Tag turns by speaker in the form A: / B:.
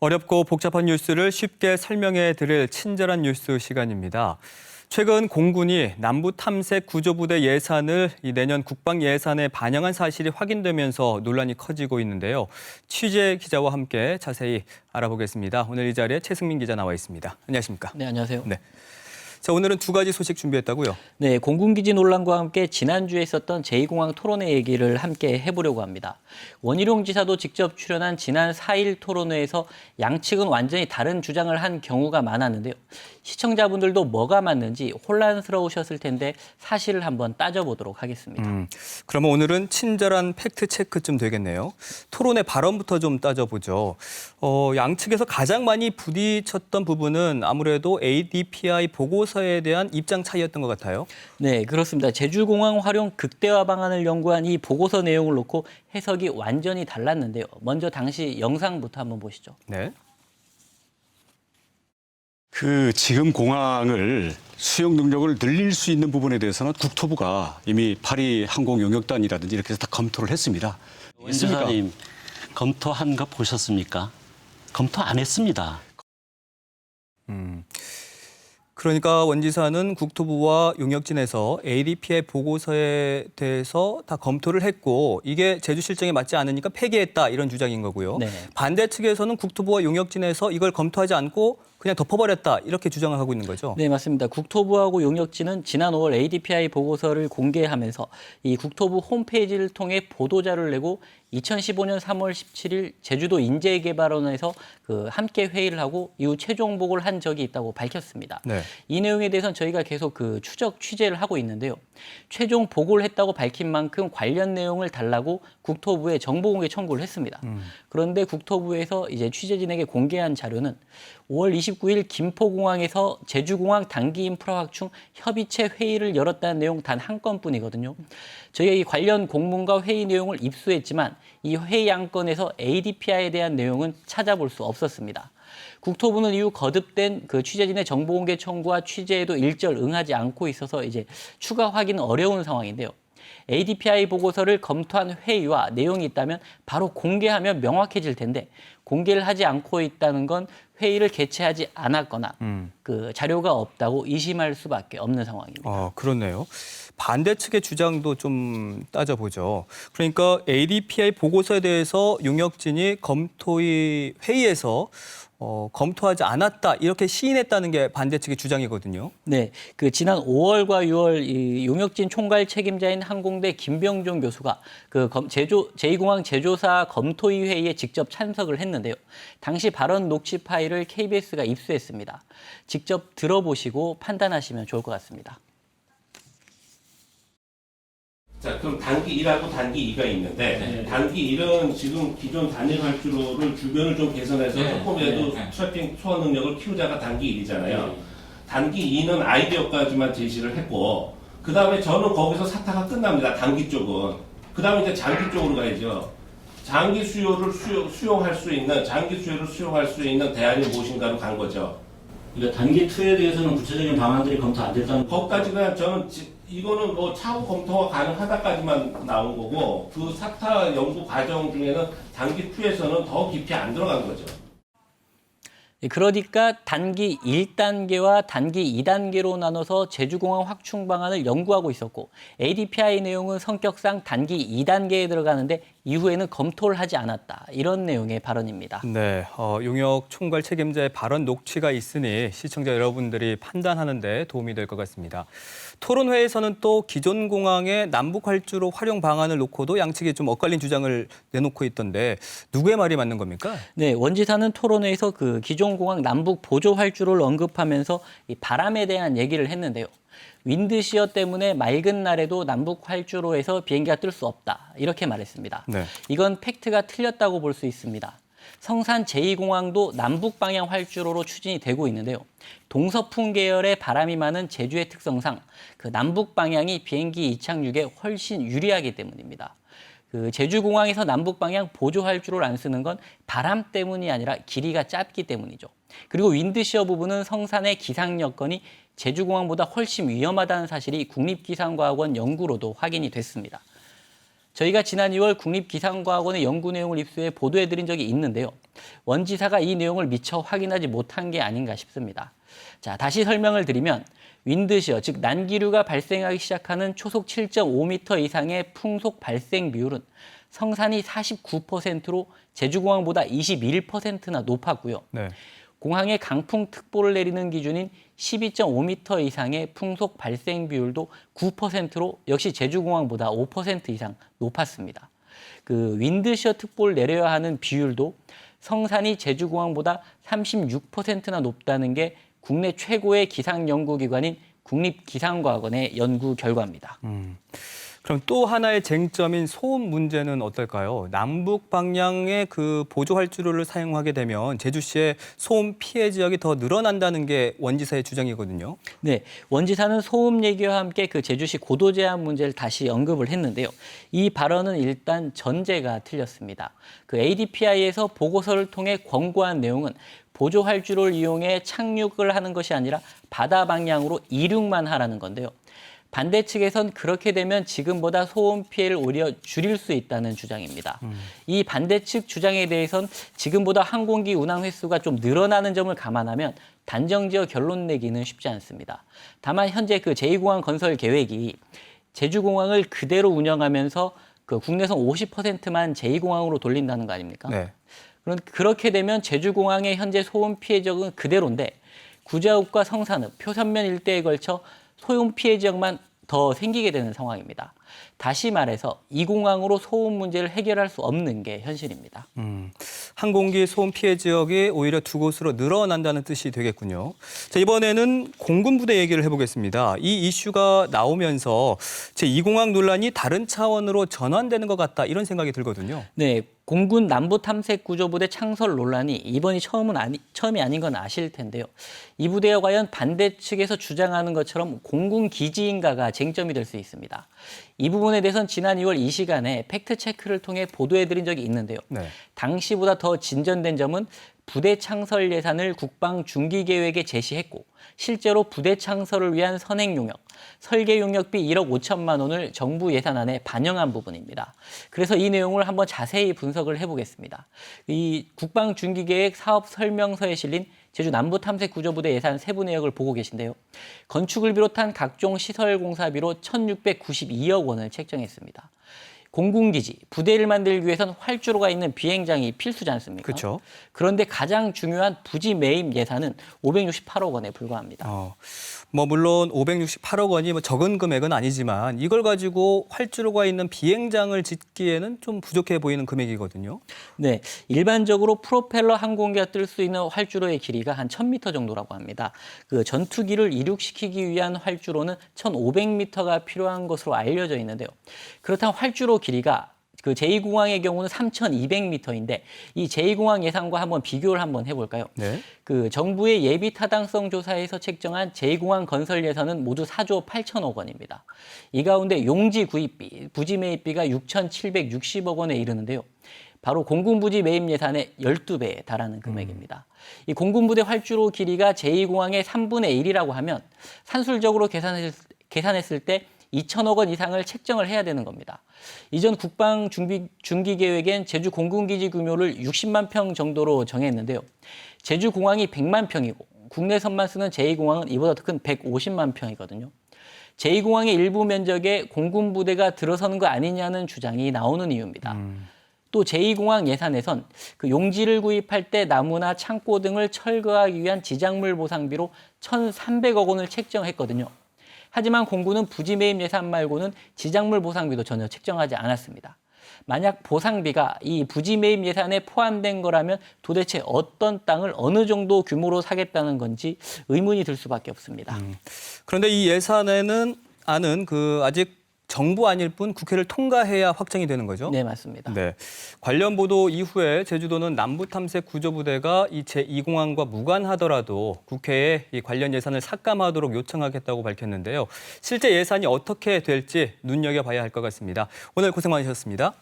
A: 어렵고 복잡한 뉴스를 쉽게 설명해 드릴 친절한 뉴스 시간입니다. 최근 공군이 남부탐색 구조부대 예산을 내년 국방 예산에 반영한 사실이 확인되면서 논란이 커지고 있는데요. 취재 기자와 함께 자세히 알아보겠습니다. 오늘 이 자리에 최승민 기자 나와 있습니다. 안녕하십니까?
B: 네, 안녕하세요.
A: 네. 자, 오늘은 두 가지 소식 준비했다고요?
B: 네, 공군기지 논란과 함께 지난주에 있었던 제2공항 토론회 얘기를 함께 해보려고 합니다. 원희룡 지사도 직접 출연한 지난 4일 토론회에서 양측은 완전히 다른 주장을 한 경우가 많았는데요. 시청자분들도 뭐가 맞는지 혼란스러우셨을 텐데 사실을 한번 따져보도록 하겠습니다.
A: 그러면 오늘은 친절한 팩트 체크쯤 되겠네요. 토론의 발언부터 좀 따져보죠. 양측에서 가장 많이 부딪혔던 부분은 아무래도 ADPI 보고서에 대한 입장 차이였던 것 같아요.
B: 네, 그렇습니다. 제주공항 활용 극대화 방안을 연구한 이 보고서 내용을 놓고 해석이 완전히 달랐는데요. 먼저 당시 영상부터 한번 보시죠.
A: 네.
C: 지금 공항을 수용 능력을 늘릴 수 있는 부분에 대해서는 국토부가 이미 파리 항공 용역단이라든지 이렇게 해서 다 검토를 했습니다.
D: 원 지사님, 검토한 거 보셨습니까? 검토 안 했습니다.
A: 그러니까 원 지사는 국토부와 용역진에서 ADPI 보고서에 대해서 다 검토를 했고 이게 제주 실정에 맞지 않으니까 폐기했다 이런 주장인 거고요.
B: 네.
A: 반대 측에서는 국토부와 용역진에서 이걸 검토하지 않고 그냥 덮어버렸다 이렇게 주장을 하고 있는 거죠.
B: 네, 맞습니다. 국토부하고 용역진은 지난 5월 ADPI 보고서를 공개하면서 이 국토부 홈페이지를 통해 보도자를 내고 2015년 3월 17일 제주도 인재개발원에서 함께 회의를 하고 이후 최종 보고를 한 적이 있다고 밝혔습니다.
A: 네.
B: 이 내용에 대해서는 저희가 계속 추적 취재를 하고 있는데요. 최종 보고를 했다고 밝힌 만큼 관련 내용을 달라고 국토부에 정보공개 청구를 했습니다. 그런데 국토부에서 이제 취재진에게 공개한 자료는 5월 29일 김포공항에서 제주공항 단기 인프라 확충 협의체 회의를 열었다는 내용 단 한 건뿐이거든요. 저희가 이 관련 공문과 회의 내용을 입수했지만 이 회의 안건에서 ADPI에 대한 내용은 찾아볼 수 없었습니다. 국토부는 이후 거듭된 취재진의 정보공개 청구와 취재에도 일절 응하지 않고 있어서 이제 추가 확인은 어려운 상황인데요. ADPI 보고서를 검토한 회의와 내용이 있다면 바로 공개하면 명확해질 텐데 공개를 하지 않고 있다는 건 회의를 개최하지 않았거나 자료가 없다고 의심할 수밖에 없는 상황입니다.
A: 그렇네요. 반대 측의 주장도 좀 따져보죠. 그러니까 ADPI 보고서에 대해서 용역진이 검토의 회의에서 검토하지 않았다 이렇게 시인했다는 게 반대 측의 주장이거든요.
B: 네, 지난 5월과 6월 이 용역진 총괄 책임자인 항공대 김병종 교수가 제2공항 제조사 검토위 회의에 직접 참석을 했는데요. 당시 발언 녹취 파일을 KBS가 입수했습니다. 직접 들어보시고 판단하시면 좋을 것 같습니다.
E: 자, 그럼 단기 1하고 단기 2가 있는데 단기 1은 지금 기존 단일 활주로를 주변을 좀 개선해서 조금이라도 트래핑 소화 능력을 키우자가 단기 1이잖아요. 단기 2는 아이디어까지만 제시를 했고 그 다음에 저는 거기서 사타가 끝납니다. 단기 쪽은. 그 다음에 이제 장기 쪽으로 가야죠. 장기 수요를 수용할 수 있는 장기 수요를 수용할 수 있는 대안이 무엇인가로 간 거죠.
D: 그러니까 단기 2에 대해서는 구체적인 방안들이 검토 안 됐다는
E: 거기까지 그냥 저는 이거는 뭐 차후 검토가 가능하다까지만 나온 거고 그 사타 연구 과정 중에는 단기 2에서는 더 깊이 안 들어간 거죠.
B: 그러니까 단기 1단계와 단기 2단계로 나눠서 제주공항 확충 방안을 연구하고 있었고 ADPI 내용은 성격상 단기 2단계에 들어가는데 이후에는 검토를 하지 않았다. 이런 내용의 발언입니다.
A: 네, 용역 총괄 책임자의 발언 녹취가 있으니 시청자 여러분들이 판단하는 데 도움이 될 것 같습니다. 토론회에서는 또 기존 공항의 남북 활주로 활용 방안을 놓고도 양측이 좀 엇갈린 주장을 내놓고 있던데 누구의 말이 맞는 겁니까?
B: 네, 원 지사는 토론회에서 기존 공항 남북 보조 활주로를 언급하면서 이 바람에 대한 얘기를 했는데요. 윈드시어 때문에 맑은 날에도 남북 활주로에서 비행기가 뜰 수 없다. 이렇게 말했습니다.
A: 네.
B: 이건 팩트가 틀렸다고 볼 수 있습니다. 성산 제2공항도 남북 방향 활주로로 추진이 되고 있는데요. 동서풍 계열의 바람이 많은 제주의 특성상 남북 방향이 비행기 이착륙에 훨씬 유리하기 때문입니다. 제주공항에서 남북 방향 보조 활주로를 안 쓰는 건 바람 때문이 아니라 길이가 짧기 때문이죠. 그리고 윈드시어 부분은 성산의 기상 여건이 제주공항보다 훨씬 위험하다는 사실이 국립기상과학원 연구로도 확인이 됐습니다. 저희가 지난 2월 국립기상과학원의 연구 내용을 입수해 보도해드린 적이 있는데요. 원지사가 이 내용을 미처 확인하지 못한 게 아닌가 싶습니다. 자, 다시 설명을 드리면 윈드시어, 즉 난기류가 발생하기 시작하는 초속 7.5m 이상의 풍속 발생 비율은 성산이 49%로 제주공항보다 21%나 높았고요.
A: 네.
B: 공항에 강풍특보를 내리는 기준인 12.5m 이상의 풍속 발생 비율도 9%로 역시 제주공항보다 5% 이상 높았습니다. 그 윈드시어 특보를 내려야 하는 비율도 성산이 제주공항보다 36%나 높다는 게 국내 최고의 기상연구기관인 국립기상과학원의 연구 결과입니다.
A: 그럼 또 하나의 쟁점인 소음 문제는 어떨까요? 남북 방향의 그 보조 활주로를 사용하게 되면 제주시의 소음 피해 지역이 더 늘어난다는 게 원지사의 주장이거든요.
B: 네, 원지사는 소음 얘기와 함께 그 제주시 고도 제한 문제를 다시 언급을 했는데요. 이 발언은 일단 전제가 틀렸습니다. 그 ADPI에서 보고서를 통해 권고한 내용은 보조 활주로를 이용해 착륙을 하는 것이 아니라 바다 방향으로 이륙만 하라는 건데요. 반대 측에선 그렇게 되면 지금보다 소음 피해를 오히려 줄일 수 있다는 주장입니다. 이 반대 측 주장에 대해선 지금보다 항공기 운항 횟수가 좀 늘어나는 점을 감안하면 단정지어 결론 내기는 쉽지 않습니다. 다만 현재 그 제2공항 건설 계획이 제주공항을 그대로 운영하면서 그 국내선 50%만 제2공항으로 돌린다는 거 아닙니까?
A: 네.
B: 그렇게 되면 제주공항의 현재 소음 피해 지역은 그대로인데 구자읍과 성산읍, 표선면 일대에 걸쳐 소음 피해 지역만 더 생기게 되는 상황입니다. 다시 말해서 이 공항으로 소음 문제를 해결할 수 없는 게 현실입니다.
A: 항공기 소음 피해 지역이 오히려 두 곳으로 늘어난다는 뜻이 되겠군요. 자, 이번에는 공군부대 얘기를 해보겠습니다. 이 이슈가 나오면서 제2공항 논란이 다른 차원으로 전환되는 것 같다 이런 생각이 들거든요.
B: 네, 공군 남부탐색구조부대 창설 논란이 이번이 처음이 아닌 건 아실 텐데요. 이 부대가 과연 반대 측에서 주장하는 것처럼 공군 기지인가가 쟁점이 될 수 있습니다. 이 부분에 대해서는 지난 2월 이 시간에 팩트체크를 통해 보도해드린 적이 있는데요.
A: 네.
B: 당시보다 더 진전된 점은 부대 창설 예산을 국방 중기계획에 제시했고 실제로 부대 창설을 위한 선행 용역, 설계 용역비 1억 5천만 원을 정부 예산안에 반영한 부분입니다. 그래서 이 내용을 한번 자세히 분석을 해보겠습니다. 이 국방 중기계획 사업 설명서에 실린 제주 남부탐색구조부대 예산 세부 내역을 보고 계신데요. 건축을 비롯한 각종 시설 공사비로 1,692억 원을 책정했습니다. 공군기지, 부대를 만들기 위해선 활주로가 있는 비행장이 필수지 않습니까?
A: 그렇죠.
B: 그런데 가장 중요한 부지 매입 예산은 568억 원에 불과합니다.
A: 물론 568억 원이 적은 금액은 아니지만 이걸 가지고 활주로가 있는 비행장을 짓기에는 좀 부족해 보이는 금액이거든요.
B: 네, 일반적으로 프로펠러 항공기가 뜰 수 있는 활주로의 길이가 한 1,000m 정도라고 합니다. 그 전투기를 이륙시키기 위한 활주로는 1,500m가 필요한 것으로 알려져 있는데요. 그렇다면 활주로 길이가 그 제2공항의 경우는 3,200m인데 이 제2공항 예산과 한번 비교를 한번 해볼까요?
A: 네.
B: 그 정부의 예비 타당성 조사에서 책정한 제2공항 건설 예산은 모두 4조 8천억 원입니다. 이 가운데 용지 구입비, 부지 매입비가 6,760억 원에 이르는데요. 바로 공군부지 매입 예산의 12배에 달하는 금액입니다. 이 공군부대 활주로 길이가 제2공항의 3분의 1이라고 하면 산술적으로 계산했을 때 2천억 원 이상을 책정을 해야 되는 겁니다. 이전 국방 중기 계획엔 제주 공군기지 규모를 60만 평 정도로 정했는데요. 제주 공항이 100만 평이고 국내선만 쓰는 제2공항은 이보다 더 큰 150만 평이거든요. 제2공항의 일부 면적에 공군부대가 들어서는 거 아니냐는 주장이 나오는 이유입니다. 또 제2공항 예산에선 그 용지를 구입할 때 나무나 창고 등을 철거하기 위한 지작물 보상비로 1,300억 원을 책정했거든요. 하지만 공군은 부지 매입 예산 말고는 지작물 보상비도 전혀 책정하지 않았습니다. 만약 보상비가 이 부지 매입 예산에 포함된 거라면 도대체 어떤 땅을 어느 정도 규모로 사겠다는 건지 의문이 들 수밖에 없습니다.
A: 그런데 이 예산에는 아직 정부안일 뿐 국회를 통과해야 확정이 되는 거죠?
B: 네, 맞습니다.
A: 네. 관련 보도 이후에 제주도는 남부탐색구조부대가 이 제2공항과 무관하더라도 국회에 이 관련 예산을 삭감하도록 요청하겠다고 밝혔는데요. 실제 예산이 어떻게 될지 눈여겨봐야 할 것 같습니다. 오늘 고생 많으셨습니다.